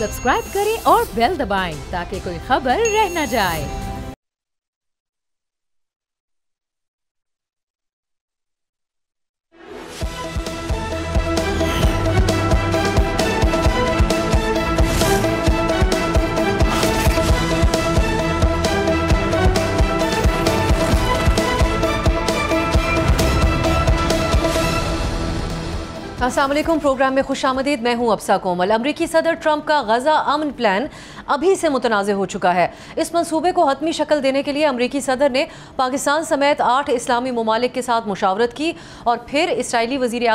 Subscribe करें और bell दबाएं ताकि कोई खबर रह न जाए। अस्सलाम वालेकुम, प्रोग्राम में खुशामदीद। मैं हूं अब्सा कोमल। अमरीकी सदर ट्रंप का गजा अमन प्लान अभी से मुतनाज़ हो चुका है। इस मंसूबे को हतमी शक्ल देने के लिए अमरीकी सदर ने पाकिस्तान समेत 8 इस्लामी ममालिक के साथ मुशावरत की और फिर इसराइली वज़ीर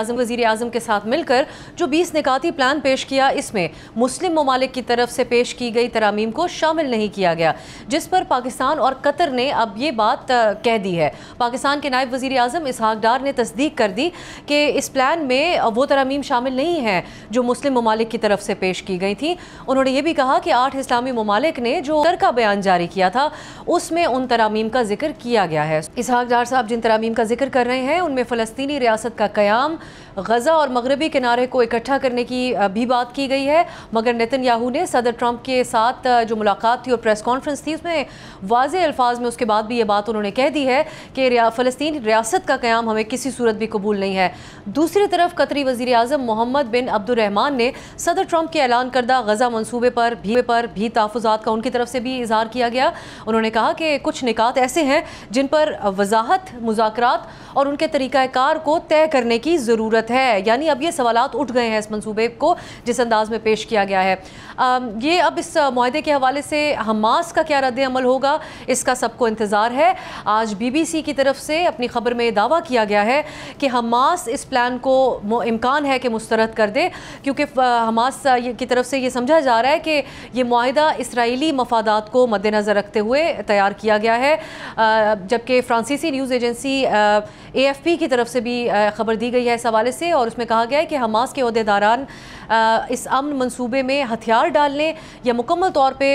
आज़म के साथ मिलकर जो 20 निकाती प्लान पेश किया, इसमें मुस्लिम ममालिक की तरफ से पेश की गई तरामीम को शामिल नहीं किया गया, जिस पर पाकिस्तान और कतर ने अब ये बात कह दी है। पाकिस्तान के नायब वज़ीर आज़म इसहाक डार ने तस्दीक कर दी कि इस प्लान में वो तरामीम शामिल नहीं है जो मुस्लिम ममालिक की तरफ से पेश की गई थी। उन्होंने ये भी कहा कि 8 इस्लामी ममालिक ने जो कतर का बयान जारी किया था उसमें उन तरामीम का जिक्र किया गया है। इसहाक डार साहब जिन तरामीम का जिक्र कर रहे हैं उनमें फ़लस्तीनी रियासत का क़याम, गजा और मगरबी किनारे को इकट्ठा करने की भी बात की गई है। मगर नेतन्याहू ने सदर ट्रंप के साथ जो मुलाकात थी और प्रेस कॉन्फ्रेंस थी उसमें वाज़े अल्फाज में उसके बाद भी ये बात उन्होंने कह दी है कि फ़लस्तीन रियासत का क़याम हमें किसी सूरत भी कबूल नहीं है। दूसरी तरफ कतरी वज़ीर आज़म मोहम्मद बिन अब्दुर्रहमान ने सदर ट्रंप के ऐलान करदा गजा मनसूबे पर भी तहफ़्फ़ुज़ात का उनकी तरफ से भी इज़हार किया गया। उन्होंने कहा कि कुछ निकात ऐसे हैं जिन पर वजाहत, मुज़ाकरात और उनके तरीक़ाकार को तय करने की ज़रूरत है। यानी अब ये सवालात उठ गए हैं इस मंसूबे को जिस अंदाज में पेश किया गया है। ये अब इस मुआहदे के हवाले से हमास का क्या रद्द अमल होगा, इसका सबको इंतज़ार है। आज BBC की तरफ से अपनी खबर में दावा किया गया है कि हमास इस प्लान को इम्कान है कि मुस्तरद कर दे, क्योंकि हमास की तरफ से ये समझा जा रहा है कि ये मुआहदा इसराइली मफादात को मद्देनज़र रखते हुए तैयार किया गया है। जबकि फ्रांसीसी न्यूज़ एजेंसी AFP की तरफ से भी खबर दी गई है इस हवाले से, और उसमें कहा गया है कि हमास के ओहदेदारान इस अमन मंसूबे में हथियार डालने या मुकम्मल तौर पे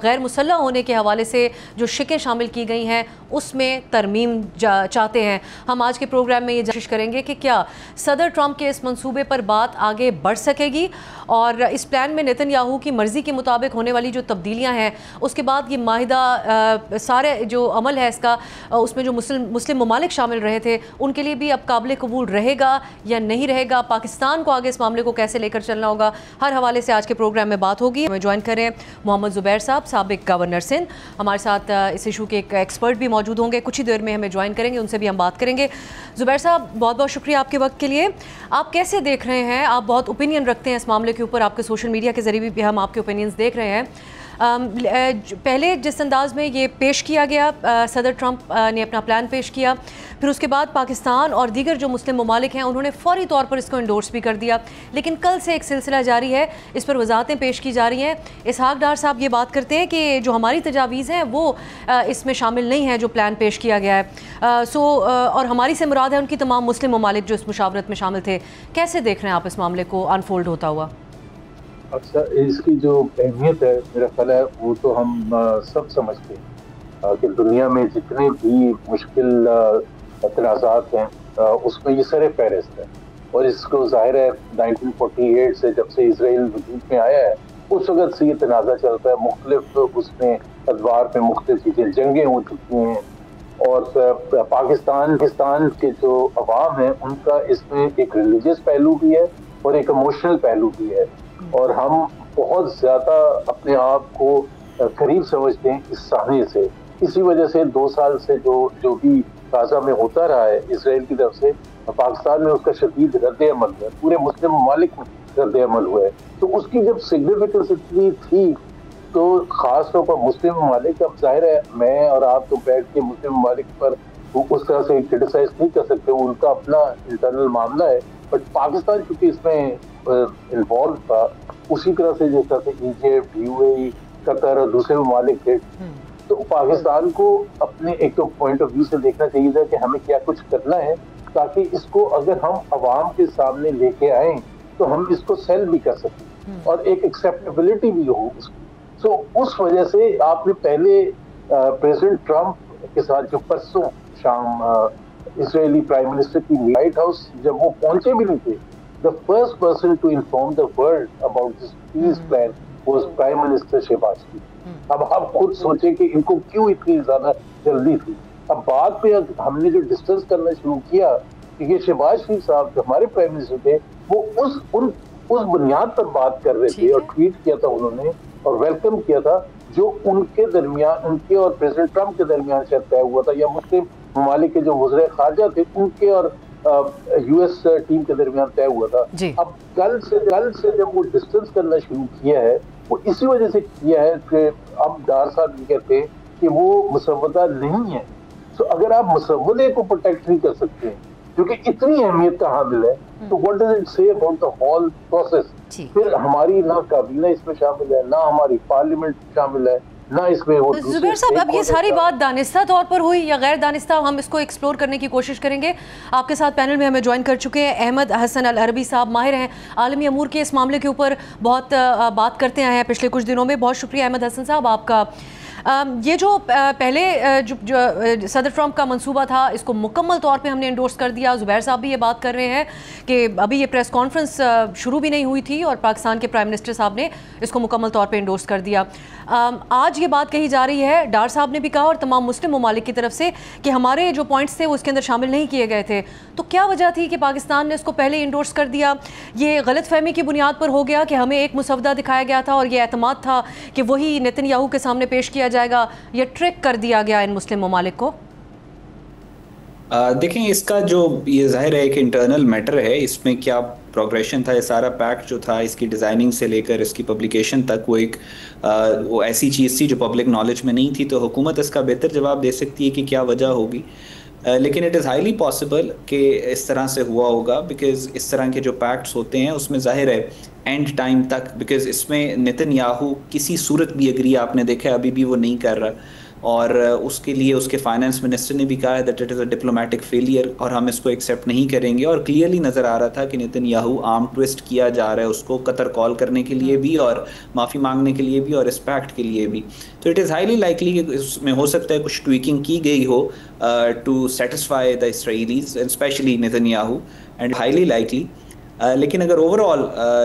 गैर मुसल्लह होने के हवाले से जो शिकें शामिल की गई हैं उसमें तरमीम चाहते हैं। हम आज के प्रोग्राम में ये कोशिश करेंगे कि क्या सदर ट्रंप के इस मंसूबे पर बात आगे बढ़ सकेगी और इस प्लान में नेतन्याहू की मर्ज़ी के मुताबिक होने वाली जो तब्दीलियाँ हैं उसके बाद ये माहिदा सारे जो अमल है इसका उसमें जो मुस्लिम ममालिक शामिल रहे थे उनके लिए भी अब काबिल कबूल रहेगा या नहीं रहेगा, पाकिस्तान को आगे इस मामले को कैसे लेकर चलना होगा, हर हवाले से आज के प्रोग्राम में बात होगी। हमें ज्वाइन करें मोहम्मद ज़ुबैर साहब, साबिक गवर्नर सिंध, हमारे साथ इस इशू के एक एक्सपर्ट भी मौजूद होंगे, कुछ ही देर में हमें ज्वाइन करेंगे, उनसे भी हम बात करेंगे। ज़ुबैर साहब, बहुत बहुत शुक्रिया आपके वक्त के लिए। आप कैसे देख रहे हैं, आप बहुत ओपिनियन रखते हैं इस मामले के ऊपर, आपके सोशल मीडिया के ज़रिए भी हम आपके ओपिनियंस देख रहे हैं। पहले जिस अंदाज में ये पेश किया गया, सदर ट्रंप ने अपना प्लान पेश किया, फिर उसके बाद पाकिस्तान और दीगर जो मुस्लिम ममालिक हैं उन्होंने फ़ौरी तौर पर इसको इंडोर्स भी कर दिया, लेकिन कल से एक सिलसिला जारी है, इस पर वजाहतें पेश की जा रही हैं। इसहाक डार साहब ये बात करते हैं कि जो हमारी तजावीज़ हैं वो इसमें शामिल नहीं है जो प्लान पेश किया गया है। और हमारी से मुराद है उनकी तमाम मुस्लिम ममालिक जो इस मुशावरत में शामिल थे। कैसे देख रहे हैं आप इस मामले को अनफोल्ड होता हुआ? अच्छा, इसकी जो अहमियत है मेरा ख्याल है वो तो हम सब समझते हैं कि दुनिया में जितने भी मुश्किल तनाज़ात हैं उसमें ये सर फहरिस्त है। और इसको ज़ाहिर है 1948 से जब से इसराइल वजूद में आया है उस वक्त से ये तनाज़ा चलता है। मुख्तलिफ उसमें अदवार में मुख्तलिफ चीज़ें, जंगें हो चुकी हैं और पाकिस्तान के जो अवाम है उनका इसमें एक रिलीजियस पहलू भी है और एक इमोशनल पहलू भी है। और हम बहुत ज़्यादा अपने आप को करीब समझते हैं इस सामने से। इसी वजह से 2 साल से जो भी गाज़ा में होता रहा है इसराइल की तरफ से, पाकिस्तान में उसका शदीद रद्द अमल हुआ है, पूरे मुस्लिम ममालिक में रद्द अमल हुआ है। तो उसकी जब सिग्निफिकेंस इतनी थी तो ख़ास तौर पर मुस्लिम ममालिक, अब जाहिर है मैं और आप तो बैठ के मुस्लिम ममालिक पर उस तरह से क्रिटिसाइज नहीं कर सकते, उनका अपना इंटरनल मामला है। बट पाकिस्तान चूँकि इसमें इन्वॉल्व था उसी तरह से जिस तरह से इजिप्ट, UAE, कतर और दूसरे ममालिक थे, तो पाकिस्तान को अपने एक तो पॉइंट ऑफ व्यू से देखना चाहिए था कि हमें क्या कुछ करना है ताकि इसको अगर हम अवाम के सामने लेके आए तो हम इसको सेल भी कर सकें और एक एक्सेप्टेबिलिटी भी हो उसकी। सो उस वजह से आपने पहले प्रेसिडेंट ट्रंप के साथ जो परसों शाम इजरायली प्राइम मिनिस्टर की व्हाइट हाउस जब वो पहुंचे भी नहीं थे, the first person to inform the world about this peace plan वो प्राइम मिनिस्टर शहबाज की। अब आप खुद सोचें कि इनको क्यों इतनी ज्यादा जल्दी थी। अब बाद में हमने जो डिस्कस करना शुरू किया कि ये शहबाज शरीफ साहब जो हमारे प्राइम मिनिस्टर थे, वो उस बुनियाद पर बात कर रहे थे और ट्वीट किया था उन्होंने और वेलकम किया था जो उनके दरमियान, उनके और प्रेसिडेंट ट्रंप के दरमियान शायद तय हुआ था, या मुस्लिम ममालिक के जो वज़ीर ख़ारजा थे उनके और यूएस टीम के दरमियान तय हुआ था। अब कल से जब वो डिस्टेंस करना शुरू किया है, वो इसी वजह से किया है कि अब डार साहब ये कहते हैं कि वो मुसव्वदा नहीं है। तो अगर आप मुसव्वदे को प्रोटेक्ट नहीं कर सकते हैं क्योंकि इतनी अहमियत का हामिल है, तो what does it say about the whole process. फिर हमारी ना काबीना इसमें शामिल है, ना हमारी पार्लियामेंट शामिल है, ना इसमें वो जुबैर साहब, अब ये सारी बात दानिस्ता तौर पर हुई या गैर दानिस्ता, हम इसको एक्सप्लोर करने की कोशिश करेंगे। आपके साथ पैनल में हमें ज्वाइन कर चुके हैं अहमद हसन अल अरबी साहब, माहिर हैं आलमी अमूर के। इस मामले के ऊपर बहुत बात करते आए हैं पिछले कुछ दिनों में। बहुत शुक्रिया अहमद हसन साहब आपका। ये जो पहले जो सदर ट्रंप का मंसूबा था, इसको मुकम्मल तौर पे हमने इंडोर्स कर दिया। ज़ुबैर साहब भी ये बात कर रहे हैं कि अभी ये प्रेस कॉन्फ्रेंस शुरू भी नहीं हुई थी और पाकिस्तान के प्राइम मिनिस्टर साहब ने इसको मुकम्मल तौर पे इंडोर्स कर दिया। आज ये बात कही जा रही है, डार साहब ने भी कहा और तमाम मुस्लिम ममालिक की तरफ से, कि हमारे जो पॉइंट्स थे वो इसके अंदर शामिल नहीं किए गए थे। तो क्या वजह थी कि पाकिस्तान ने इसको पहले इंडोर्स कर दिया? ये गलतफहमी की बुनियाद पर हो गया कि हमें एक मुसवदा दिखाया गया था और ये एतमाद था कि वही नेतन्याहू के सामने पेश किया जाएगा, या ट्रिक कर दिया गया इन मुस्लिम ममालिक को? देखें, इसका जो ये जाहिर है कि इंटरनल मैटर है, इसमें क्या प्रोग्रेशन था, ये सारा पैक्ट जो था इसकी डिज़ाइनिंग से लेकर इसकी पब्लिकेशन तक वो ऐसी चीज़ थी जो पब्लिक नॉलेज में नहीं थी। तो हुकूमत इसका बेहतर जवाब दे सकती है कि क्या वजह होगी, लेकिन इट इज़ हाईली पॉसिबल कि इस तरह से हुआ होगा, बिकॉज़ इस तरह के जो पैक्ट्स होते हैं उसमें जाहिर है एंड टाइम तक, बिकॉज़ इसमें नेतन्याहू किसी सूरत भी एग्री, आपने देखा अभी भी वो नहीं कर रहा, और उसके लिए उसके फाइनेंस मिनिस्टर ने भी कहा है that it is a diplomatic failure और हम इसको एक्सेप्ट नहीं करेंगे। और क्लियरली नज़र आ रहा था कि नेतन्याहू आर्म ट्विस्ट किया जा रहा है उसको कतर कॉल करने के लिए भी और माफ़ी मांगने के लिए भी और इस पैक्ट के लिए भी। तो इट इज़ हाईली लाइकली कि इसमें हो सकता है कुछ ट्वीकिंग की गई हो to satisfy the Israelis and specially Netanyahu, and highly likely. लेकिन अगर ओवरऑल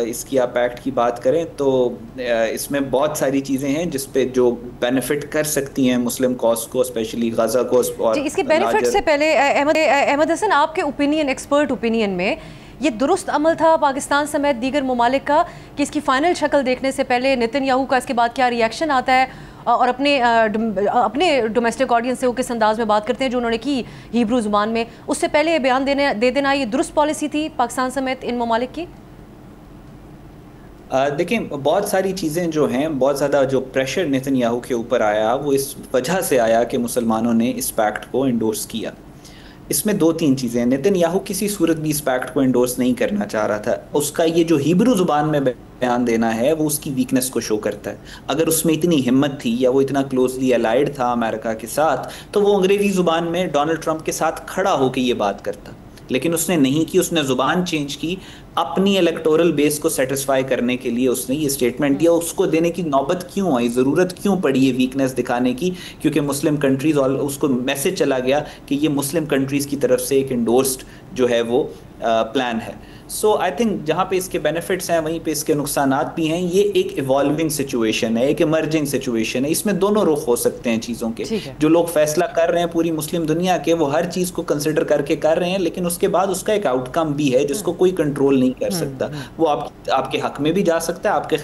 इसकी आप पैक्ट की बात करें तो इसमें बहुत सारी चीज़ें हैं जिस पे जो बेनिफिट कर सकती हैं मुस्लिम कॉज को, स्पेशली गजा को। और इसके बेनिफिट से पहले अहमद हसन, आपके ओपिनियन, एक्सपर्ट ओपिनियन में, ये दुरुस्त अमल था पाकिस्तान समेत दीगर ममालिक का कि इसकी फ़ाइनल शक्ल देखने से पहले नेतन्याहू का इसके बाद क्या रिएक्शन आता है और अपने डोमेस्टिक ऑडियंस से वो किस अंदाज में बात करते हैं जो उन्होंने की हिब्रू ज़ुबान में, उससे पहले ये बयान दे देना, ये दुरुस्त पॉलिसी थी पाकिस्तान समेत इन ममालिक की? देखें, बहुत सारी चीज़ें जो हैं, बहुत ज़्यादा जो प्रेशर नेतन्याहू के ऊपर आया वो इस वजह से आया कि मुसलमानों ने इस पैक्ट को इंडोर्स किया। इसमें दो तीन चीज़ें, नेतन्याहू किसी सूरत भी इस पैक्ट को इंडोर्स नहीं करना चाह रहा था। उसका ये जो हिब्रू ज़ुबान में बयान देना है वो उसकी वीकनेस को शो करता है। अगर उसमें इतनी हिम्मत थी या वो इतना क्लोजली अलाइड था अमेरिका के साथ, तो वो अंग्रेज़ी ज़ुबान में डोनाल्ड ट्रंप के साथ खड़ा होकर ये बात करता, लेकिन उसने नहीं की। उसने ज़ुबान चेंज की, अपनी इलेक्टोरल बेस को सेटिस्फाई करने के लिए उसने ये स्टेटमेंट दिया। उसको देने की नौबत क्यों आई, ज़रूरत क्यों पड़ी ये वीकनेस दिखाने की? क्योंकि मुस्लिम कंट्रीज़, और उसको मैसेज चला गया कि ये मुस्लिम कंट्रीज़ की तरफ से एक इंडोर्स्ड जो है वो प्लान है। सो आई थिंक जहाँ पे इसके बेनिफिट्स हैं वहीं पे इसके नुकसानात भी हैं। ये एक इवॉल्विंग सिचुएशन है, एक इमर्जिंग सिचुएशन है, इसमें दोनों रुख हो सकते हैं चीज़ों के। जो लोग फैसला कर रहे हैं पूरी मुस्लिम दुनिया के, वो हर चीज़ को कंसिडर करके कर रहे हैं, लेकिन उसके बाद उसका एक आउटकम भी है जिसको कोई कंट्रोल नहीं कर सकता। वो आपके हक में भी जा सकता है, आपके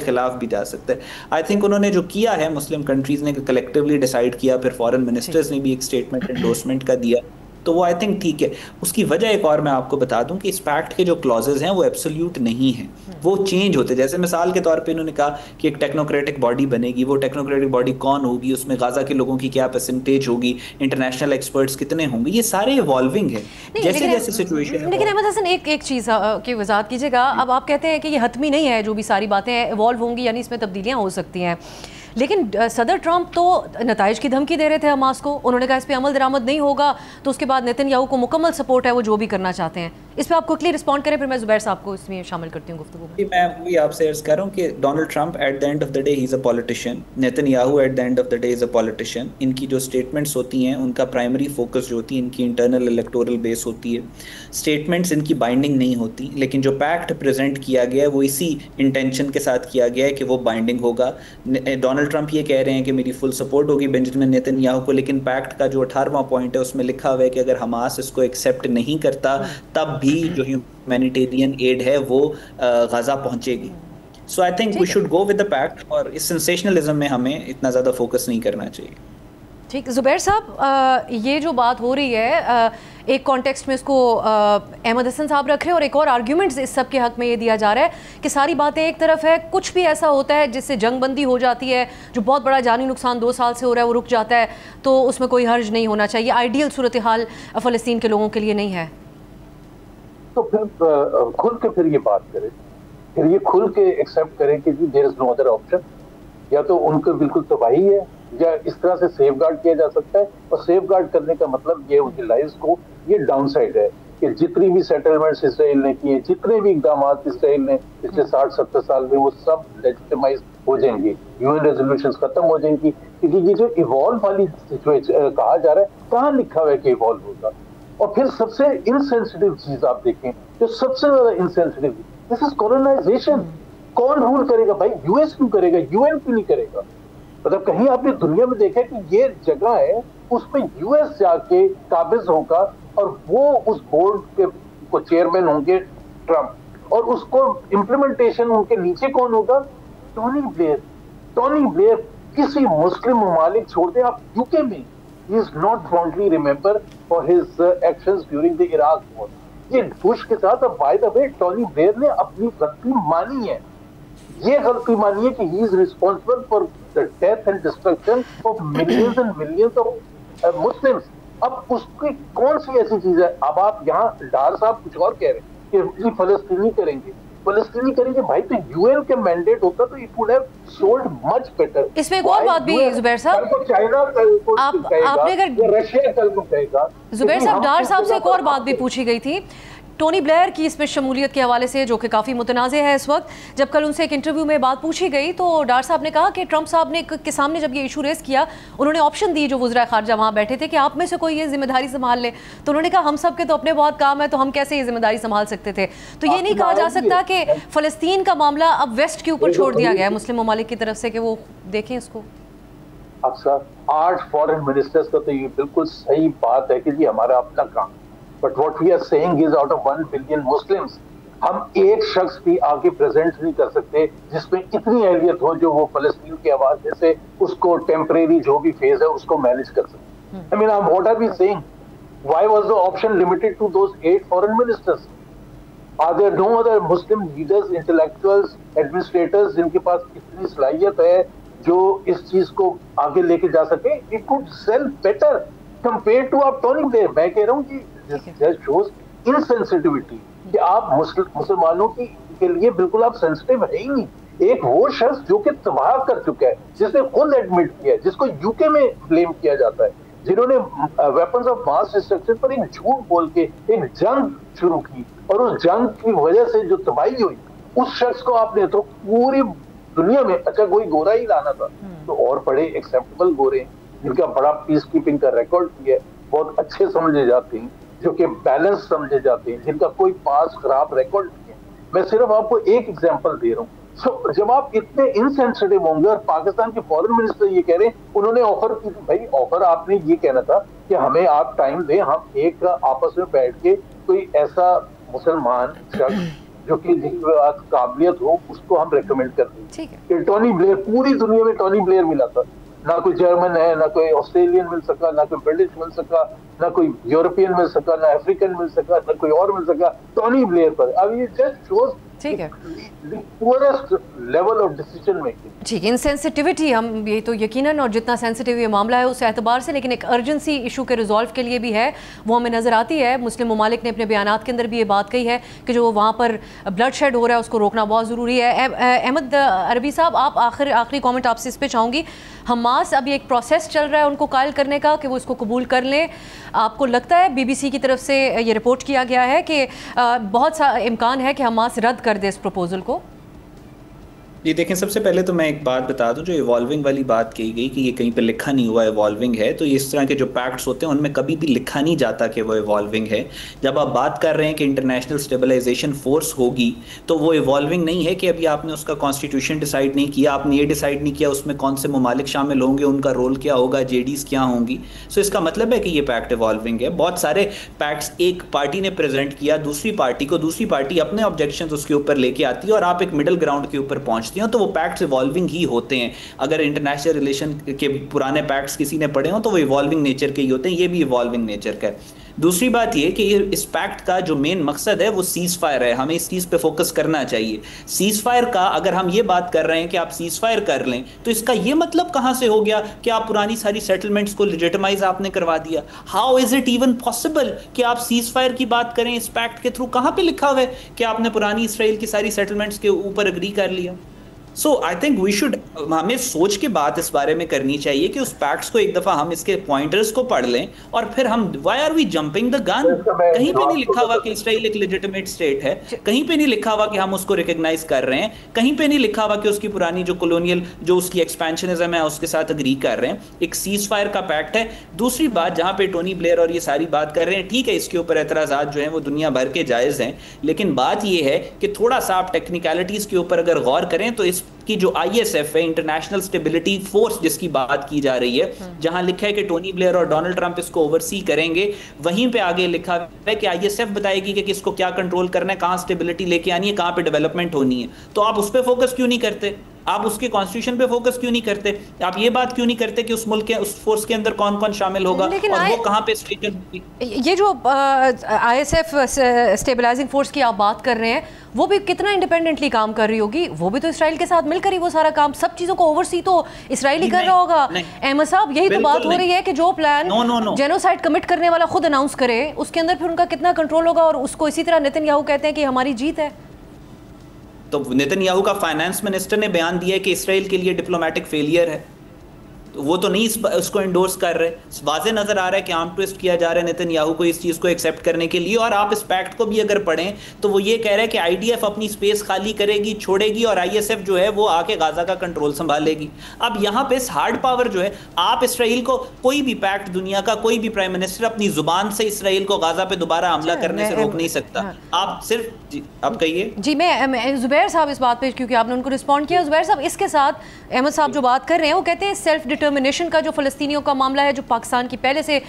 खिलाफ भी जा सकता है। आई थिंक उन्होंने जो किया है, मुस्लिम कंट्रीज़ ने कलेक्टिवली डिसाइड किया, फिर फॉरेन मिनिस्टर्स ने भी एक स्टेटमेंट एंडोर्समेंट का दिया, तो वो आई थिंक ठीक है। उसकी वजह एक और मैं आपको बता दूं कि इस पैक्ट के जो क्लॉजेज हैं वो एब्सोल्यूट नहीं हैं, वो चेंज होते। जैसे मिसाल के तौर पे इन्होंने कहा कि एक टेक्नोक्रेटिक बॉडी बनेगी, वो टेक्नोक्रेटिक बॉडी कौन होगी, उसमें गाजा के लोगों की क्या परसेंटेज होगी, इंटरनेशनल एक्सपर्ट्स कितने होंगे, ये सारे इवॉल्विंग है जैसे जैसे सिचुएशन। लेकिन अहमद हसन, एक चीज़ की वजाहत कीजिएगा। अब आप कहते हैं कि ये हतमी नहीं है, जो भी सारी बातें इवॉल्व होंगी, यानी इसमें तब्दीलियाँ हो सकती हैं, लेकिन सदर ट्रंप तो नताइज की धमकी दे रहे थे हमास को। उन्होंने कहा इस पर अमल दरामद नहीं होगा तो उसके बाद नेतन्याहू को मुकम्मल सपोर्ट है, वो जो भी करना चाहते हैं। इस पर आप क्विकली रिस्पॉन्ड करें, फिर मैं जुबैर साहब को इसमें शामिल करती हूँ गुफ्तगू में। मैं वही आपसे अर्ज कर रहा हूँ कि Donald Trump at the end of the day he is a politician, Netanyahu at the end of the day is a politician. इनकी जो स्टेटमेंट्स होती हैं उनका प्राइमरी फोकस जो होती है इनकी इंटरनल इलेक्टोरल बेस होती है। स्टेटमेंट्स इनकी बाइंडिंग नहीं होती, लेकिन जो पैक्ट प्रेजेंट किया गया है वो इसी इंटेंशन के साथ किया गया है कि वो बाइंडिंग होगा। डोनाल्ड ट्रंप ये कह रहे हैं कि मेरी फुल सपोर्ट होगी बेंजामिन नेतन्याहू को, लेकिन पैक्ट का जो 18वां पॉइंट है उसमें लिखा हुआ है कि अगर हमास इसको एक्सेप्ट नहीं करता तब भी जो ह्यूमैनिटेरियन एड है वो गाजा पहुंचेगी। So I think we should go with the pact, और इस सेंसेशनलिज्म में हमें इतना ज़्यादा फोकस नहीं करना चाहिए। ठीक, जुबैर साहब, ये जो बात हो रही है, एक कॉन्टेक्स्ट में इसको अहमद हसन साहब रख रहे हैं और एक और आर्ग्यूमेंट्स इस सब के हक में ये दिया जा रहा है कि सारी बातें एक तरफ है, कुछ भी ऐसा होता है जिससे जंगबंदी हो जाती है, जो बहुत बड़ा जानी नुकसान 2 साल से हो रहा है वो रुक जाता है, तो उसमें कोई हर्ज नहीं होना चाहिए, आइडियल सूरत हाल फ़लस्तीन के लोगों के लिए नहीं है। तो फिर खुल के फिर ये बात करें, फिर ये खुल के एक्सेप्ट करें कि there is no other option. या तो उनको बिल्कुल तबाही है, या इस तरह से सेफ गार्ड किया जा सकता है। और सेफ गार्ड करने का मतलब ये उनकी लाइफ को, ये डाउन साइड है कि जितनी भी सेटलमेंट्स इसराइल ने किए, जितने भी इकदाम इसराइल ने पिछले 60-70 साल में, वो सब लेजिटिमाइज हो जाएंगे, यूएन रेजोल्यूशंस खत्म हो जाएंगी। क्योंकि ये जो इवॉल्व वाली सिचुएशन कहा जा रहा है, कहाँ लिखा हुआ है कि इवॉल्व होगा। और फिर सबसे इनसेंसिटिव चीज आप देखें, जो सबसे ज्यादा इनसेंसिटिव, दिस इज कॉलोनाइजेशन। कौन रूल करेगा भाई? यूएस क्यों करेगा? यूएन क्यों नहीं करेगा? मतलब कहीं आपने दुनिया में देखा कि ये जगह है उसमें यूएस जाके काबिज होगा और वो उस बोर्ड के को चेयरमैन होंगे ट्रंप, और उसको इम्प्लीमेंटेशन उनके नीचे कौन होगा? Tony Blair. टोनी ब्लेयर किसी मुस्लिम ममालिक छोड़ दें आप, यूके में he is not fondly remembered for his actions during the Iraq war. ये बुश के साथ, अब bye the way Tony Blair ने अपनी गलती मानी है, ये गलती मानी है कि he is responsible for the death and destruction of millions and millions of Muslims. अब उसकी कौन सी ऐसी चीज है? अब आप यहाँ डार साहब कुछ और कह रहे हैं कि फलस्तीनी करेंगे, फलस्तीनी करेंगे भाई, तो यूएन के मैंडेट होता तो it would have sold much better. इसमें एक और बात भी जुबैर साहब, कल को चाइना कल को कहेगा, आपने अगर रशिया कल को कहेगा। जुबैर साहब, डार साहब से एक और बात भी पूछी गई थी टोनी ब्लेयर की इसमें शमूलियत के हवाले से, जो कि काफ़ी मुतनाज़े है इस वक्त। जब कल उनसे एक इंटरव्यू में बात पूछी गई तो डार साहब ने कहा कि ट्रंप साहब ने के सामने जब ये इशू रेस किया, उन्होंने ऑप्शन दी जो वज़ीर ख़ारजा वहाँ बैठे थे कि आप में से कोई ये जिम्मेदारी संभाल ले, तो उन्होंने कहा हम सब के तो अपने बहुत काम है, तो हम कैसे ये जिम्मेदारी संभाल सकते थे। तो ये नहीं कहा जा सकता कि फ़लस्तीन का मामला अब वेस्ट के ऊपर छोड़ दिया गया है मुस्लिम ममालिक की तरफ से कि वो देखें इसको। अक्सर 8 फॉरेन मिनिस्टर्स का तो ये बिल्कुल सही बात है कि जी हमारा अपना काम, but what we are saying is out of 1 billion Muslims हम एक शख्स भी आगे प्रेजेंट नहीं कर सकते जिसमें इतनी अहलियत हो जो वो फलस्तीन की आवाज जैसे उसको टेम्परेरी जो भी फेज है उसको मैनेज कर सके। I mean what are we saying, why was the option limited to those 8 foreign ministers? Are there no other Muslim leaders, intellectuals, administrators जिनके पास इतनी सलाहियत है जो इस चीज को आगे लेके जा सके? It could sell better compare to आप टोनी ब्लेयर। मैं कह रहा हूँ कि जस्ट शोज इनसेंसिटिविटी कि आप मुसलमानों की के लिए बिल्कुल आप सेंसिटिव है ही नहीं। एक वो शख्स जो कि तबाह कर चुका है, जिसने खुद एडमिट किया है, जिसको यूके में ब्लेम किया जाता है, जिन्होंने वेपन्स ऑफ मास डिस्ट्रक्शन पर एक झूठ बोल के एक जंग शुरू की और उस जंग की वजह से जो तबाही हुई, उस शख्स को आपने तो पूरी दुनिया में, अच्छा कोई गोरा ही लाना था तो और बड़े एक्सेप्टेबल गोरे जिनका बड़ा पीस कीपिंग का रिकॉर्ड किया है, बहुत अच्छे समझे जाते हैं, जो कि बैलेंस समझे जाते हैं, जिनका कोई पास खराब रिकॉर्ड नहीं है। मैं सिर्फ आपको एक एग्जांपल दे रहा हूँ। सो जब आप इतने इनसेंसिटिव होंगे और पाकिस्तान के फॉरेन मिनिस्टर ये कह रहे हैं, उन्होंने ऑफर की थी, भाई ऑफर आपने ये कहना था कि हमें आप टाइम दें, हम एक आपस में बैठ के कोई ऐसा मुसलमान शख्स जो कि जिसके पास काबिलियत हो उसको हम रेकमेंड कर दें। टोनी ब्लेयर, पूरी दुनिया में टोनी ब्लेयर मिला था, ना कोई जर्मन है, ना कोई ऑस्ट्रेलियन मिल सका, ना कोई ब्रिटिश मिल सका, ना कोई यूरोपियन मिल सका, ना अफ्रीकन मिल सका, ना कोई और मिल सका, टोनी ब्लेयर पर। अब ये जस्ट शोज ठीक है, poorest level of decision making. ठीक है, इनसेंसिटिविटी हम ये तो यकीनन, और जितना सेंसिटिव ये मामला है उस एतबार से, लेकिन एक अर्जेंसी इशू के रिजॉल्व के लिए भी है, वो हमें नज़र आती है। मुस्लिम ममालिक ने अपने बयानात के अंदर भी ये बात कही है कि जो वहाँ पर ब्लड शेड हो रहा है उसको रोकना बहुत ज़रूरी है। अहमद अरबी साहब, आप आखिरी कॉमेंट आपसे इस पर चाहूँगी। हमास अभी एक प्रोसेस चल रहा है उनको कायल करने का कि वो इसको कबूल कर लें। आपको लगता है, BBC की तरफ से ये रिपोर्ट किया गया है कि बहुत सा इम्कान है कि हमास रद्द कर दे इस प्रपोजल को? जी देखें, सबसे पहले तो मैं एक बात बता दूं, जो इवॉल्विंग वाली बात कही गई कि ये कहीं पे लिखा नहीं हुआ इवॉल्विंग है, तो इस तरह के जो पैक्ट्स होते हैं उनमें कभी भी लिखा नहीं जाता कि वो इवॉल्विंग है। जब आप बात कर रहे हैं कि इंटरनेशनल स्टेबलाइजेशन फोर्स होगी, तो वो इवॉल्विंग नहीं है कि अभी आपने उसका कॉन्स्टिट्यूशन डिसाइड नहीं किया, आपने ये डिसाइड नहीं किया उसमें कौन से ममालिक शामिल होंगे, उनका रोल क्या होगा, JDs क्या होंगी। सो इसका मतलब है कि ये पैक्ट इवॉल्विंग है। बहुत सारे पैक्ट्स एक पार्टी ने प्रेजेंट किया दूसरी पार्टी को, दूसरी पार्टी अपने ऑब्जेक्शंस उसके ऊपर लेके आती है और आप एक मिडिल ग्राउंड के ऊपर पहुंचते हो, तो वो पैक्ट्स इवॉल्विंग ही होते हैं। अगर इंटरनेशनल रिलेशन के पुराने पैक्ट्स किसी ने पढ़े हो तो वो इवॉल्विंग नेचर के ही होते हैं, ये भी इवॉल्विंग नेचर का है। दूसरी बात ये कि इस पैक्ट का जो मेन मकसद है वो सीज फायर है, हमें इस चीज पे फोकस करना चाहिए। सीज फायर का अगर हम ये बात कर रहे हैं कि आप सीज फायर कर लें, तो इसका ये मतलब कहां से हो गया कि आप पुरानी सारी सेटलमेंट्स को लेजिटिमाइज आपने करवा दिया? How is it even possible कि आप सीज फायर की बात करें इस पैक्ट के थ्रू? कहां पे लिखा हुआ है कि आपने पुरानी इसराइल की सारी सेटलमेंट्स के ऊपर एग्री कर लिया? सो आई थिंक वी शुड, हमें सोच के बात इस बारे में करनी चाहिए कि उस पैक्ट्स को एक दफा हम इसके पॉइंटर्स को पढ़ लें और फिर हम why are we jumping the gun? कहीं पे नहीं लिखा हुआ कि इसराइल एक लेजिटिमेट स्टेट है, कहीं पे नहीं लिखा हुआ कि हम उसको रिकॉग्नाइज कर रहे हैं, कहीं पे नहीं लिखा हुआ कि उसकी पुरानी जो कॉलोनियल जो उसकी एक्सपेंशनिज्म है उसके साथ अग्री कर रहे हैं। एक सीज फायर का पैक्ट है। दूसरी बात, जहां पे टोनी ब्लेयर और ये सारी बात कर रहे हैं, ठीक है, इसके ऊपर एतराजात जो हैं वो दुनिया भर के जायज हैं, लेकिन बात ये है कि थोड़ा सा आप टेक्निकलिटीज के ऊपर अगर गौर करें तो इस की जो ISF है, इंटरनेशनल स्टेबिलिटी फोर्स जिसकी बात की जा रही है, जहां लिखा है कि टोनी ब्लेयर और डोनाल्ड ट्रंप इसको ओवरसी करेंगे, वहीं पे आगे लिखा है कि ISF बताएगी कि किसको क्या कंट्रोल करना है, कहां स्टेबिलिटी लेके आनी है, कहां पे डेवलपमेंट होनी है। तो आप उस पर फोकस क्यों नहीं करते? आप उसके कॉन्स्टिट्यूशन पे फोकस क्यों नहीं करते? आप ये बात क्यों नहीं करते कि उस मुल्क के उस फोर्स के अंदर कौन कौन शामिल होगा और वो कहां पे स्टेशन होगी? ये जो ISF स्टेबलाइजिंग फोर्स की आप बात कर रहे हैं, वो भी कितना इंडिपेंडेंटली काम कर रही होगी? वो भी तो इसराइल के साथ मिलकर ही वो सारा काम, सब चीजों को ओवरसी तो इसराइल ही कर रहा होगा। अहमद साहब, यही तो बात हो रही है कि जो प्लान जेनोसाइड कमिट करने वाला खुद अनाउंस करे, उसके अंदर फिर उनका कितना कंट्रोल होगा? और उसको इसी तरह नेतन्याहू कहते हैं कि हमारी जीत है। तो नेतन्याहू का फाइनेंस मिनिस्टर ने बयान दिया है कि इसराइल के लिए डिप्लोमेटिक फेलियर है, तो वो तो नहीं उसको इंडोर्स कर रहे। वाज़े नजर आ रहा है कि आर्म ट्विस्ट किया जा रहा है नेतन्याहू को इस चीज़ को एक्सेप्ट करने के लिए। और आप इस पैक्ट को भी अगर पढ़ें तो वो ये कह रहा है कि IDF अपनी स्पेस खाली करेगी, छोड़ेगी, और ISF जो है वो आके गाजा का कंट्रोल संभालेगी। अब यहाँ पे हार्ड पावर जो है, आप इसराइल को, कोई भी पैक्ट दुनिया का कोई भी प्राइम मिनिस्टर अपनी जुबान से इसराइल को गाजा पे दोबारा हमला करने से रोक नहीं सकता। आप सिर्फ जी, आप कहिए। जी, मैं जुबैर साहब इस बात पे, क्योंकि आपने उनको रिस्पॉन्ड किया, जुबैर साहब इसके साथ अहमद साहब जो बात कर रहे हैं वो कहते हैं सेल्फ डिटर्मिनेशन का जो फ़लस्तीनियों का मामला है, जो पाकिस्तान की पहले से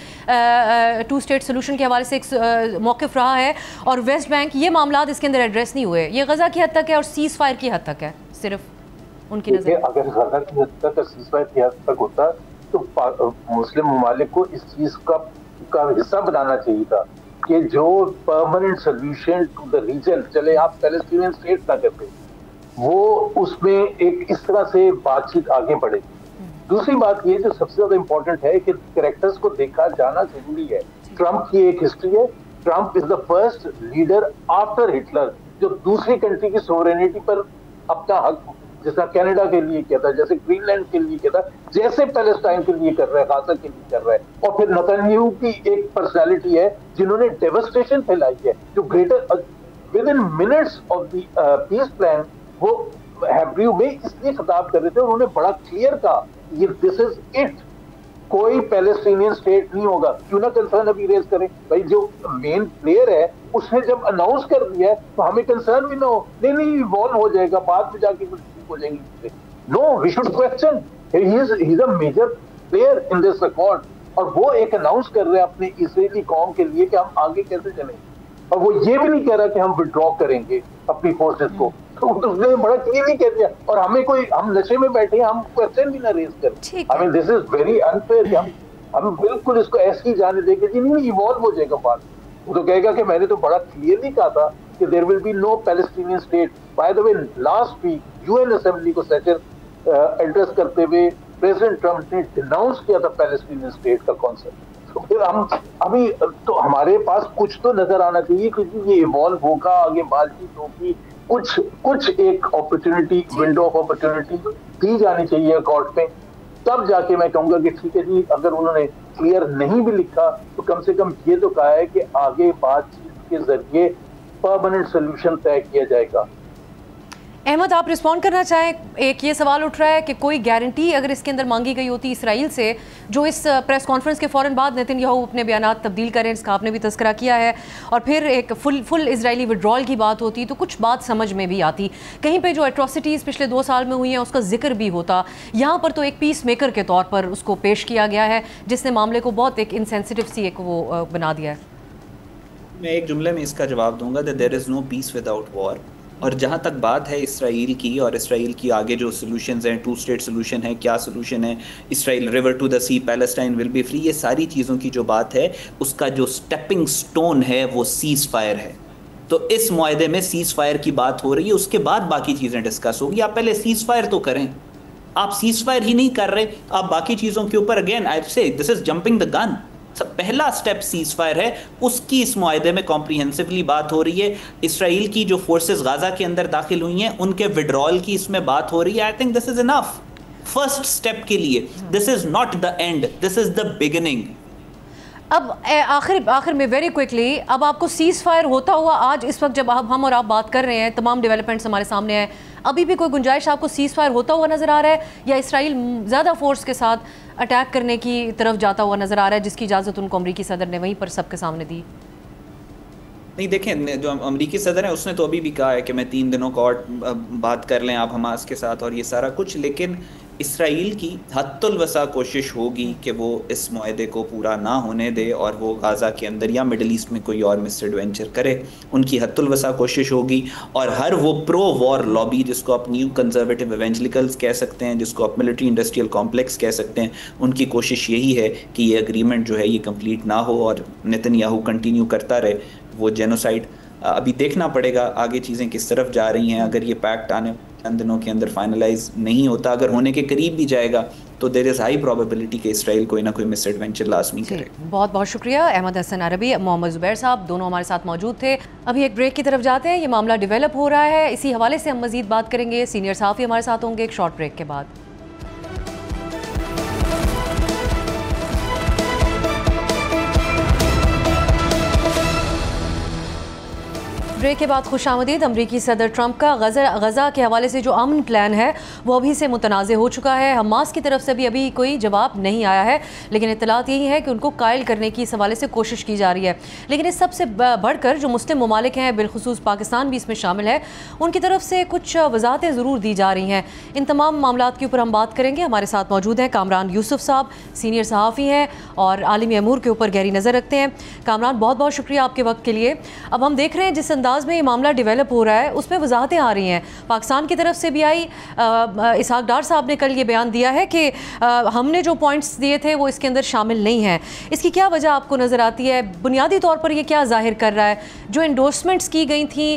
2 स्टेट सोल्यूशन के हवाले से एक मौक़िफ़ रहा है, और वेस्ट बैंक, ये मामला इसके अंदर एड्रेस नहीं हुए। ये गज़ा की हद तक है और सीज़ फायर की हद तक है, सिर्फ उनकी नज़र। अगर गज़ा की हद तक, सीज़ फायर की हद तक होता तो मुस्लिम ममालिक को इस चीज़ का हिस्सा बनाना चाहिए था कि जो permanent solution to the region, चले आप पैलेस्टीनियन स्टेट ना करते, वो उसमें एक इस तरह से बातचीत आगे बढ़ेगी। दूसरी बात ये जो सबसे ज्यादा इंपॉर्टेंट है कि कैरेक्टर्स को देखा जाना जरूरी है। ट्रंप की एक हिस्ट्री है। Trump is the first leader after Hitler जो दूसरी कंट्री की सोवरेनिटी पर अपना हक, जैसा कनाडा के लिए किया था, जैसे ग्रीनलैंड के लिए किया था, जैसे पैलेस्टाइन के लिए कर रहा है, गाजा के लिए कर रहा है। और फिर नेतन्याहू की एक पर्सनालिटी है जिन्होंने डेवस्टेशन फैलाई है, जो greater within minutes of the peace plan वो हैब्रू में इसलिए खिताब कर रहे थे, उन्होंने बड़ा क्लियर कहा ये दिस इज इट, कोई पैलेस्टीनियन स्टेट नहीं होगा। क्यों ना कंसर्न अभी रेज करें भाई, जो मेन प्लेयर है उसने जब अनाउंस कर दिया है तो हमें कंसर्न भी ना हो, नहीं इवॉल्व हो जाएगा, बाद में जाके कुछ ठीक हो जाएंगे। No, we should question, he is a major player in this accord, और वो एक अनाउंस कर रहे हैं अपने इजरायली कौम के लिए कि हम आगे कैसे चलेंगे, और वो ये भी नहीं कह रहा कि हम विड्रॉ करेंगे अपनी फोर्सेस को, तो उसने बड़ा क्लियरली कह दिया। और हमें कोई, हम नशे में बैठे हैं, हम क्वेश्चन भी ना रेज करें। I mean this is very unfair. हम बिल्कुल इसको ऐसे ही जाने देंगे जी नहीं इवॉल्व हो जाएगा बात। वो तो कहेगा कि मैंने तो बड़ा क्लियरली कहा था कि there will be no Palestinian state. By the way last week UN assembly को सेशन एड्रेस करते हुए प्रेसिडेंट ट्रम्प ने डिनाउंस किया था पैलेस्टीनियन स्टेट का कॉन्सेप्ट। तो फिर हम अभी तो हमारे पास कुछ तो नजर आना चाहिए, क्योंकि ये इवॉल्व होगा, आगे बातचीत होगी, कुछ एक अपॉर्चुनिटी, विंडो ऑफ अपॉर्चुनिटी दी जानी चाहिए कोर्ट में, तब जाके मैं कहूंगा कि ठीक है जी। अगर उन्होंने क्लियर नहीं भी लिखा तो कम से कम ये तो कहा है कि आगे बातचीत के जरिए परमानेंट सोल्यूशन तय किया जाएगा। अहमद, आप रिस्पॉन्ड करना चाहें? एक ये सवाल उठ रहा है कि कोई गारंटी अगर इसके अंदर मांगी गई होती इसराइल से, जो इस प्रेस कॉन्फ्रेंस के फ़ौरन बाद नेतन्याहू अपने बयानात तब्दील करें, इसका आपने भी तस्करा किया है, और फिर एक फुल इजरायली विड्रॉल की बात होती, तो कुछ बात समझ में भी आती। कहीं पे जो एट्रोसिटीज़ पिछले 2 साल में हुई हैं उसका जिक्र भी होता। यहाँ पर तो एक पीस मेकर के तौर पर उसको पेश किया गया है, जिसने मामले को बहुत एक इनसेंसिटिव सी एक वो बना दिया है। मैं एक जुमले में इसका जवाब दूंगा, that there is no peace without war. और जहाँ तक बात है इसराइल की, और इसराइल की आगे जो सोल्यूशंस हैं, 2 स्टेट सोल्यूशन है, क्या सोल्यूशन है, Israel river to the sea, Palestine will be free, ये सारी चीज़ों की जो बात है उसका जो स्टेपिंग स्टोन है वो सीज़ फायर है। तो इस मुआहदे में सीज़ फायर की बात हो रही है, उसके बाद बाकी चीज़ें डिस्कस होगी। आप पहले सीज़ फायर तो करें, आप सीज़ फायर ही नहीं कर रहे, आप बाकी चीज़ों के ऊपर अगेन आई से this is jumping the gun. पहला स्टेप सीज फायर है, उसकी इस मुआहदे में कॉम्प्रिहेंसिवली बात हो रही है। इसराइल की जो फोर्सेस गाजा के अंदर दाखिल हुई हैं उनके विड्रॉल की इसमें बात हो रही है। I think this is enough first step के लिए। This is not the end, this is the beginning. अब आखिर में वेरी क्विकली, अब आपको सीज फायर होता हुआ आज इस वक्त जब हम और आप बात कर रहे हैं, तमाम डेवलपमेंट्स हमारे सामने हैं, अभी भी कोई गुंजाइश आपको सीज फायर होता हुआ नज़र आ रहा है, या इसराइल ज़्यादा फोर्स के साथ अटैक करने की तरफ जाता हुआ नज़र आ रहा है, जिसकी इजाज़त उनको अमरीकी सदर ने वहीं पर सबके सामने दी? नहीं, देखें, जो अमरीकी सदर है उसने तो अभी भी कहा है कि मैं 3 दिनों का और बात कर लें आप हमास के साथ और ये सारा कुछ, लेकिन इसराइल की हद्दुल वसा कोशिश होगी कि वो इस मुआहदे को पूरा ना होने दे और वो गाज़ा के अंदर या मिडल ईस्ट में कोई और मिसएडवेंचर करे। उनकी हद्दुल वसा कोशिश होगी, और हर वो प्रो वॉर लॉबी, जिसको आप न्यू कंजर्वेटिव इवेंजलिकल्स कह सकते हैं, जिसको आप मिलिट्री इंडस्ट्रियल कॉम्प्लेक्स कह सकते हैं, उनकी कोशिश यही है कि ये एग्रीमेंट जो है ये कंप्लीट ना हो और नेतन्याहू कंटिन्यू करता रहे वो जेनोसाइड। अभी देखना पड़ेगा आगे चीज़ें किस तरफ जा रही हैं। अगर ये पैक्ट आने चंद दिनों के अंदर फाइनलाइज नहीं होता, अगर होने के करीब भी जाएगा, तो देयर इज़ हाई प्रोबेबिलिटी कि इसराइल कोई ना कोई मिसएडवेंचर लाजमी करे। बहुत बहुत शुक्रिया अहमद हसन अरबी, मोहम्मद ज़ुबैर साहब, दोनों हमारे साथ मौजूद थे। अभी एक ब्रेक की तरफ जाते हैं, ये मामला डेवलप हो रहा है, इसी हवाले से हम मजीद बात करेंगे। सीनियर सहाफ़ी हमारे साथ होंगे एक शॉर्ट ब्रेक के बाद। ब्रेक के बाद खुशामदीद। अमरीकी सदर ट्रंप का गज़ा के हवाले से जो अमन प्लान है वो अभी से मुतनाज़ हो चुका है। हमास की तरफ से भी अभी कोई जवाब नहीं आया है, लेकिन इत्तलात यही है कि उनको कायल करने की इस हवाले से कोशिश की जा रही है। लेकिन इस सबसे बढ़कर जो मुस्लिम ममालिक हैं, बिलखुसूस पाकिस्तान भी इसमें शामिल है, उनकी तरफ से कुछ वजाहतें ज़रूर दी जा रही हैं। इन तमाम मामलात के ऊपर हम बात करेंगे। हमारे साथ मौजूद हैं कामरान यूसुफ साहब, सीनियर सहाफ़ी हैं और आलमी अमूर के ऊपर गहरी नज़र रखते हैं। कामरान, बहुत बहुत शुक्रिया आपके वक्त के लिए। अब हम देख रहे हैं जिस अंदाज में ये मामला डेवलप हो रहा है उसमें वजाहतें आ रही हैं। पाकिस्तान की तरफ से भी आई, इसहाक डार साहब ने कल ये बयान दिया है कि हमने जो पॉइंट्स दिए थे वो इसके अंदर शामिल नहीं हैं। इसकी क्या वजह आपको नज़र आती है? बुनियादी तौर पर ये क्या जाहिर कर रहा है? जो इंडोर्समेंट्स की गई थी,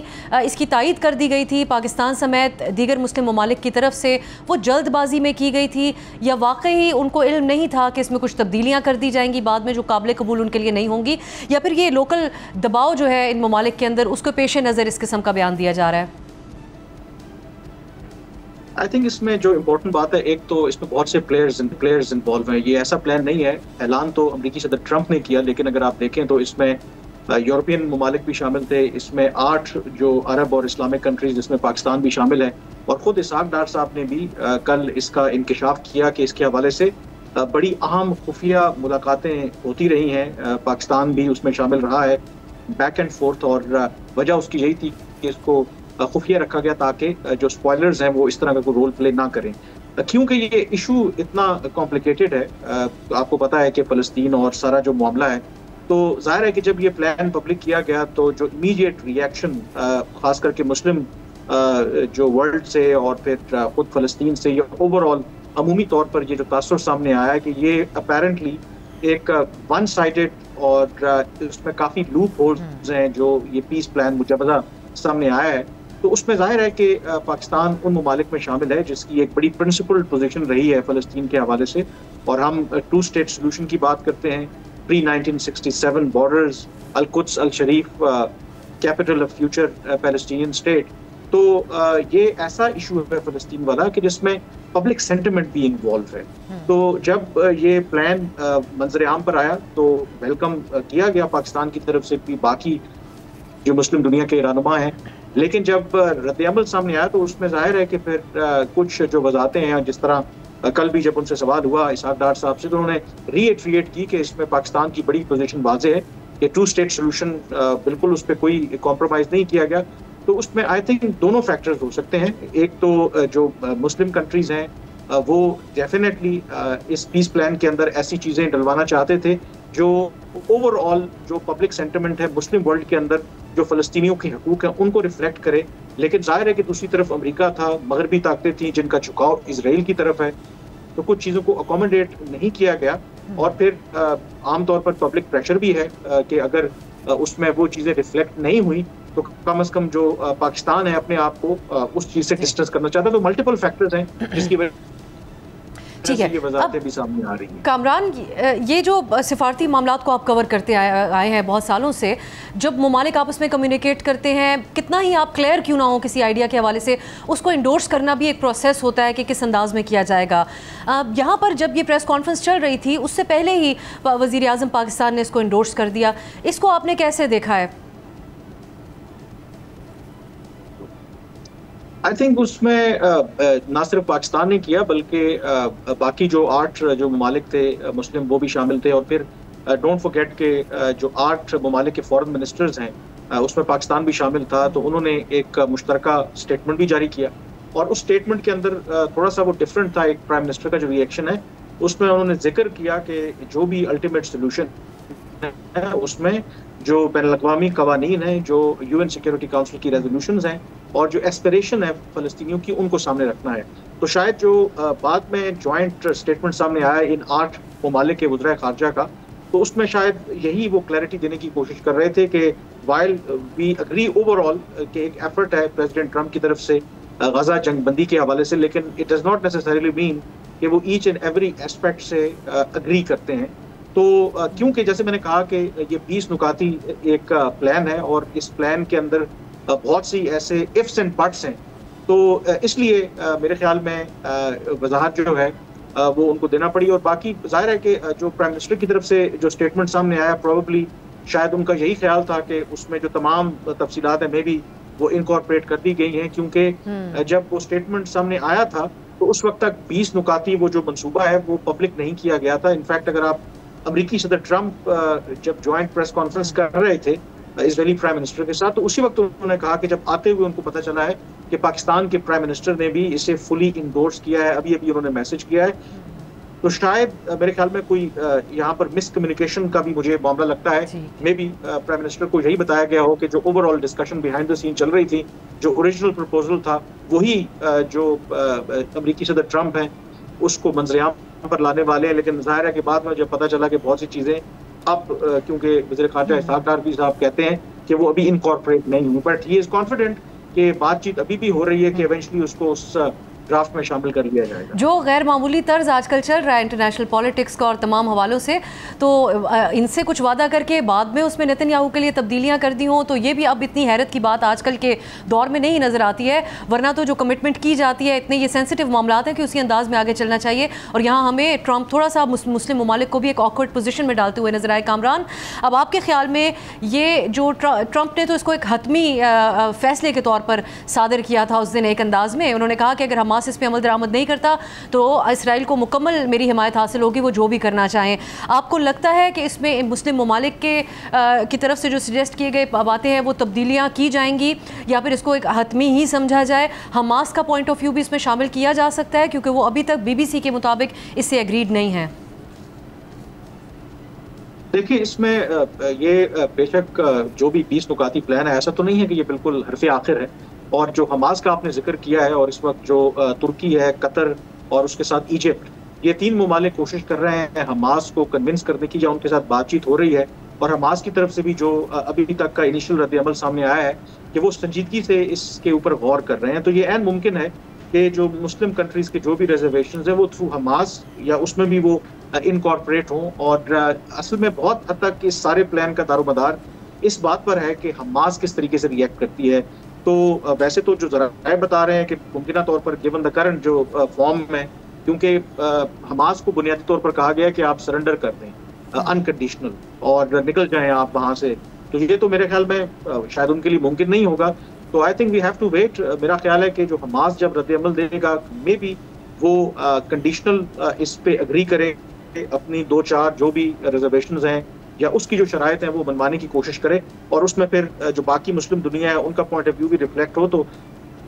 इसकी तायद कर दी गई थी पाकिस्तान समेत दीगर मुस्लिम ममालिक की तरफ से, वो जल्दबाजी में की गई थी या वाकई उनको इल्म नहीं था कि इसमें कुछ तब्दीलियाँ कर दी जाएंगी बाद में जो काबिल कबूल उनके लिए नहीं होंगी, या फिर ये लोकल दबाव जो है इन ममालिक के अंदर उसको पेश नज़र इस किस्म का बयान दिया जा रहा है? आई थिंक इसमें जो इम्पोर्टेंट बात है, एक तो इसमें बहुत से प्लेयर्स इन्वॉल्व हैं। ये ऐसा प्लान नहीं है, ऐलान तो अमरीकी सदर ट्रंप ने किया, लेकिन अगर आप देखें तो इसमें यूरोपियन ममालिक भी शामिल थे, इसमें 8 जो अरब और इस्लामिक कंट्रीज जिसमें पाकिस्तान भी शामिल है, और ख़ुद इसहाक डार साहब ने भी कल इसका इंकिशाफ किया कि इसके हवाले से बड़ी अहम खुफिया मुलाकातें होती रही हैं। पाकिस्तान भी उसमें शामिल रहा है, बैक एंड फोर्थ, और वजह उसकी यही थी कि इसको खुफिया रखा गया ताकि जो स्पॉयलर्स हैं वो इस तरह का कोई रोल प्ले ना करें, क्योंकि ये इशू इतना कॉम्प्लिकेटेड है। आपको पता है कि फ़लस्तीन और सारा जो मामला है, तो जाहिर है कि जब ये प्लान पब्लिक किया गया तो जो इमीडिएट रिएक्शन खास करके मुस्लिम जो वर्ल्ड से और फिर खुद फ़लस्तीन से, ये ओवरऑल अमूमी तौर पर ये जो तासुर सामने आया है कि ये अपेरेंटली एक वन साइडेड और उसमें काफ़ी लूप होल्स हैं जो ये पीस प्लान मुजवजा सामने आया है, तो उसमें जाहिर है कि पाकिस्तान उन ममालिक में शामिल है जिसकी एक बड़ी प्रिंसिपल्ड पोजीशन रही है फ़लस्तीन के हवाले से। और हम 2 स्टेट सोल्यूशन की बात करते हैं, pre 1967 borders, Al-Quds Al-Sharif capital of future Palestinian state. तो ये ऐसा इशू है फ़लस्तीन वाला कि जिसमें पब्लिक सेंटिमेंट भी इन्वॉल्व है। तो जब ये प्लान मंजर आम पर आया तो वेलकम किया गया पाकिस्तान की तरफ से भी, बाकी जो मुस्लिम दुनिया के रहनुमा हैं। लेकिन जब रद्द-ए-अमल सामने आया तो उसमें जाहिर है कि फिर कुछ जो वजाहतें हैं, जिस तरह कल भी जब उनसे सवाल हुआ इसहाक डार साहब से, तो उन्होंने रीएट्रिएट की कि इसमें पाकिस्तान की बड़ी पोजीशन वाज़ेह है कि 2 स्टेट सोल्यूशन बिल्कुल उस पर कोई कॉम्प्रोमाइज़ नहीं किया गया। तो उसमें आई थिंक दोनों फैक्टर्स हो सकते हैं। एक तो जो मुस्लिम कंट्रीज हैं वो डेफिनेटली इस पीस प्लान के अंदर ऐसी चीज़ें डलवाना चाहते थे जो ओवरऑल जो पब्लिक सेंटिमेंट है मुस्लिम वर्ल्ड के अंदर, जो फ़लस्तीनियों के हकूक़ हैं उनको रिफ्लेक्ट करे। लेकिन जाहिर है कि दूसरी तरफ अमेरिका था, मगरबी ताकतें थी जिनका झुकाव इजराइल की तरफ है, तो कुछ चीज़ों को अकोमोडेट नहीं किया गया। और फिर आमतौर पर पब्लिक प्रेशर भी है कि अगर उसमें वो चीज़ें रिफ्लेक्ट नहीं हुई तो कम से कम जो पाकिस्तान है अपने आप को उस चीज़ से डिस्टेंस करना चाहता है। तो मल्टीपल फैक्टर्स हैं जिसकी वजह ठीक है, ये वजाहतें भी सामने आ रही हैं। कामरान, ये जो सिफारती मामलात को आप कवर करते आए हैं बहुत सालों से, जब ममालिक आपस में कम्युनिकेट करते हैं, कितना ही आप क्लियर क्यों ना हो किसी आइडिया के हवाले से, उसको इंडोर्स करना भी एक प्रोसेस होता है कि किस अंदाज में किया जाएगा। यहाँ पर जब ये प्रेस कॉन्फ्रेंस चल रही थी उससे पहले ही वज़ीर आज़म पाकिस्तान ने इसको इंडोर्स कर दिया, इसको आपने कैसे देखा है? आई थिंक उसमें ना सिर्फ पाकिस्तान ने किया बल्कि बाकी जो 8 जो ममालिक थे मुस्लिम वो भी शामिल थे। और फिर डोंट फॉरगेट के जो 8 ममालिक के फॉरेन मिनिस्टर्स हैं उसमें पाकिस्तान भी शामिल था, तो उन्होंने एक मुश्तरका स्टेटमेंट भी जारी किया। और उस स्टेटमेंट के अंदर थोड़ा सा वो डिफरेंट था, एक प्राइम मिनिस्टर का जो रिएक्शन है उसमें उन्होंने जिक्र किया कि जो भी अल्टीमेट सोल्यूशन है उसमें जो बैनुल-अक़वामी क़वानीन हैं, जो UN सिक्योरिटी काउंसिल की रेजोल्यूशंस हैं और जो एस्पिरेशन है फ़लस्तीनियों की, उनको सामने रखना है। तो शायद जो बाद में जॉइंट स्टेटमेंट सामने आया इन 8 ममालिक के वज़ीर ख़ारजा का, तो उसमें शायद यही वो क्लैरिटी देने की कोशिश कर रहे थे कि वाइल वी अग्री ओवरऑल कि एक एफर्ट है प्रेसिडेंट ट्रंप की तरफ से गजा जंगबंदी के हवाले से, लेकिन it does not necessarily mean कि वो ईच एंड एवरी एस्पेक्ट से अग्री करते हैं। तो क्योंकि जैसे मैंने कहा कि ये 20 नुकाती एक प्लान है और इस प्लान के अंदर बहुत सी ऐसे इफ्स एंड बट्स हैं, तो इसलिए मेरे ख्याल में वजाहत जो है वो उनको देना पड़ी। और बाकी जाहिर है कि जो प्राइम मिनिस्टर की तरफ से जो स्टेटमेंट सामने आया, प्रोबेबली शायद उनका यही ख्याल था कि उसमें जो तमाम तफसीलात हैं मे भी वो इनकॉर्पोरेट कर दी गई हैं, क्योंकि जब वो स्टेटमेंट सामने आया था तो उस वक्त तक 20 नुकाती वो जो मंसूबा है वो पब्लिक नहीं किया गया था। इनफैक्ट अगर आप अमेरिकी सदर ट्रंप जब ज्वाइंट प्रेस कॉन्फ्रेंस कर रहे थे इजरायली प्राइम मिनिस्टर के साथ, तो उसी वक्त उन्होंने कहा कि जब आते हुए उनको पता चला है कि पाकिस्तान के प्राइम मिनिस्टर ने भी इसे फुली इंडोर्स किया है, अभी उन्होंने मैसेज किया है, तो शायद मेरे ख्याल में कोई यहाँ पर मिसकम्युनिकेशन का भी मुझे मामला लगता है। मे बी प्राइम मिनिस्टर को यही बताया गया हो कि जो overall discussion behind the scene चल रही थी, जो ओरिजिनल प्रपोजल था वही जो अमेरिकी सदर ट्रंप हैं उसको मंजर-ए-आम पर लाने वाले हैं। लेकिन जाहिर है कि बाद में जब पता चला कि बहुत सी चीज़ें अब क्योंकि वज़ीर ख़ारजा इसहाक डार भी साहब कहते हैं कि वो अभी इनकॉर्पोरेट नहीं हुई, बट ही इज़ कॉन्फिडेंट कि बातचीत अभी भी हो रही है कि इवेंचुअली उसको उस ड्राफ्ट में शामिल कर लिया जाएगा। जो गैर मामूली तर्ज आजकल चल रहा है इंटरनेशनल पॉलिटिक्स का और तमाम हवालों से, तो इनसे कुछ वादा करके बाद में उसमें नेतन्याहू के लिए तब्दीलियां कर दी हों, तो ये भी अब इतनी हैरत की बात आजकल के दौर में नहीं नज़र आती है। वरना तो जो कमिटमेंट की जाती है, इतने ये सेंसिटिव मामला हैं कि उसी अंदाज में आगे चलना चाहिए। और यहाँ हमें ट्रंप थोड़ा सा मुस्लिम ममालिक को भी एक ऑकवर्ड पोजीशन में डालते हुए नजर आए। कामरान, अब आपके ख्याल में ये जो ट्रंप ने तो इसको एक हतमी फैसले के तौर पर सादर किया था उस दिन एक अंदाज में, उन्होंने कहा कि अगर हमास इस पर अमल दरामद नहीं करता तो इसराइल को मुकम्मल मेरी हिमायत हासिल होगी, वो जो भी करना चाहें। आपको लगता है कि इसमें मुस्लिम ममालिक की तरफ से जो सजेस्ट किए गए बातें हैं वो तब्दीलियाँ की जाएंगी, या फिर इसको एक हतमी ही समझा जाए? हमास का पॉइंट ऑफ व्यू भी इसमें शामिल किया जा सकता है क्योंकि वो अभी तक BBC के मुताबिक इससे एग्रीड नहीं है। देखिए, इसमें ये बेशक जो भी 20 नुकाती प्लान है, ऐसा तो नहीं है कि ये बिल्कुल हरफ़े आखिर है। और जो हमास का आपने जिक्र किया है, और इस वक्त जो तुर्की है, कतर और उसके साथ इजिप्ट, ये 3 ममालिक कोशिश कर रहे हैं हमास को कन्विंस करने की, या उनके साथ बातचीत हो रही है और हमास की तरफ से भी जो अभी तक का इनिशियल रद्द-ए-अमल सामने आया है कि वो संजीदगी से इसके ऊपर गौर कर रहे हैं। तो ये ऐन मुमकिन है कि जो मुस्लिम कंट्रीज़ के जो भी रिजर्वेशंस हैं वो थ्रू हमास या उसमें भी वो इनकॉर्पोरेट हों। और असल में बहुत हद तक इस सारे प्लान का दारोमदार इस बात पर है कि हमास किस तरीके से रिएक्ट करती है। तो वैसे तो जो ज़राए बता रहे हैं कि मुमकिन तौर पर गिवन द करंट जो फॉर्म में, क्योंकि हमास को बुनियादी तौर पर कहा गया है कि आप सरेंडर कर दें अनकंडीशनल और निकल जाएं आप वहाँ से, तो ये तो मेरे ख्याल में शायद उनके लिए मुमकिन नहीं होगा। तो I think we have to wait. मेरा ख्याल है कि जो हमास जब रद्द-ए-अमल देगा मे बी वो कंडीशनल इस पे एग्री करे, अपनी 2-4 जो भी रिजर्वेशंस हैं या उसकी जो शराइत हैं वो मनवाने की कोशिश करे और उसमें फिर जो बाकी मुस्लिम दुनिया है उनका पॉइंट ऑफ व्यू भी रिफ्लेक्ट हो, तो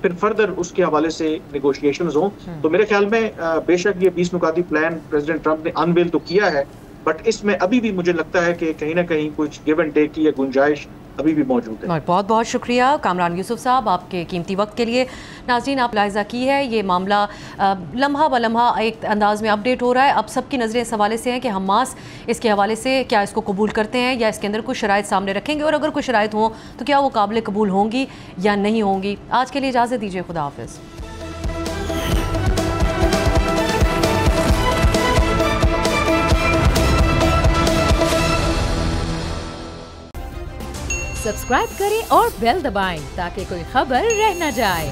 फिर फर्दर उसके हवाले से नेगोशिएशंस हों। तो मेरे ख्याल में बेशक ये 20 नुकाती प्लान प्रेसिडेंट ट्रंप ने अनवेल तो किया है, बट इसमें अभी भी मुझे लगता है कि कहीं ना कहीं कुछ गिव एंड टेक की गुंजाइश अभी भी मौजूद है। बहुत बहुत शुक्रिया कामरान यूसुफ साहब आपके कीमती वक्त के लिए। नाज़रीन, आप लाइजा की है ये मामला लम्हा ब लम्हा एक अंदाज में अपडेट हो रहा है। अब सबकी नज़रें इस हवाले से हैं कि हमास इसके हवाले से क्या इसको कबूल करते हैं या इसके अंदर कुछ शराइत सामने रखेंगे, और अगर कुछ शराइत हों तो क्या वो काबिल कबूल होंगी या नहीं होंगी। आज के लिए इजाज़त दीजिए, खुदा हाफिज़। सब्सक्राइब करें और बेल दबाएं ताकि कोई खबर रह न जाए।